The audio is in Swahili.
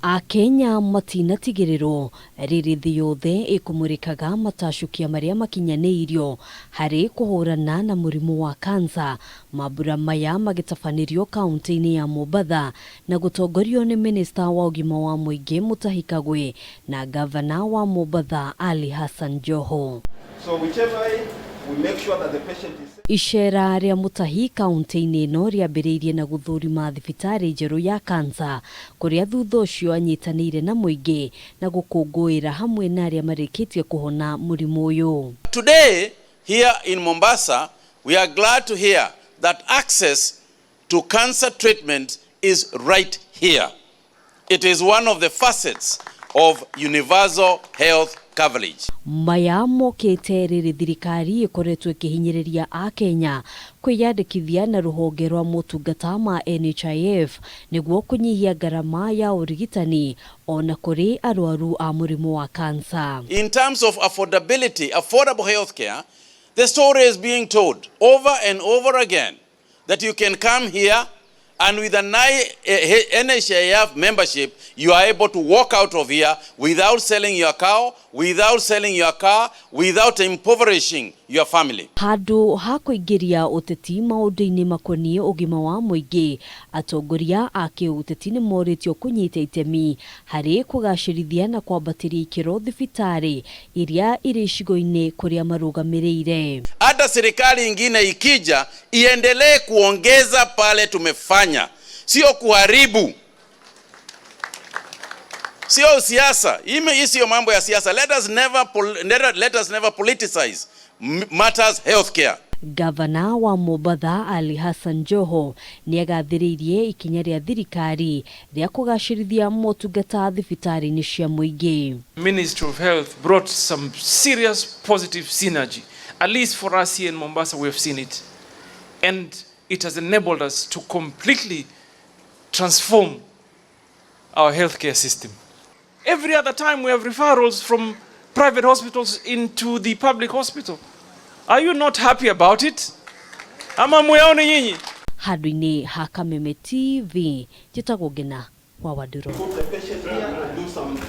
Akenya matinatigiriro riri thii yothe ikumurikaga matashukia maria makinyaniirio hari kuhurana na murimu wa kansa, mabura maya magitafanirio kaunti-ini ya Mombasa na gutongorio ni minista wa ugima wa muingi Mutahi Kagwe na gavana wa Mombasa Ali Hassan Joho. So whichever way, we make sure that the patient is safe. Ishera ria Mutahi kaunti-ini ino riambiriirie na guthurima thibitari njeru ya kansa kuria thutha ucio anyitanire na muingi na gukunguira hamwe na aria marikitie kuhona murimu uyu. Today here in Mombasa, we are glad to hear that access to cancer treatment is right here. It is one of the facets of universal health coverage. Maya mokete riri thirikari ikoretwo ikihinyiriria Akenya kwiyandikithia na ruhonge rwa motungata ma NHIF niguo kunyihia ngarama ya urigitani ona kuri arwaru a murimu wa cancer. In terms of affordability, affordable healthcare, the story is being told over and over again that you can come here and with an NHIF membership, you are able to walk out of here without selling your cow, without selling your car, without impoverishing your family. Handu hakuingiria uteti maundu-ini makonie ugima wa muingi, atongoria ake uteti ni moritio kunyita itemi hari kugacirithia na kwambatiria ikiro thibitari iria iri icigo-ini kuria marugamirire. Hata serikali ingine ikija iendelee kuongeza pale tumefanya, sio kuharibu. Sio siasa. Hii sio mambo ya siasa. Let us never politicize matters healthcare. Gavana wa Mombasa Ali Hassan Joho ni agathiririe ikinya ria thirikari ria kugacirithia motungata thibitari-ini cia muingi. Ministry of Health brought some serious positive synergy. At least for us here in Mombasa, we have seen it. And it has enabled us to completely transform our healthcare system. Every other time we have referrals from private hospitals into the public hospital. Are you not happy about it? Ama muyaone nyinyi? Handu-ini ha Kameme TV, jitagwo Ngina wa Waduro.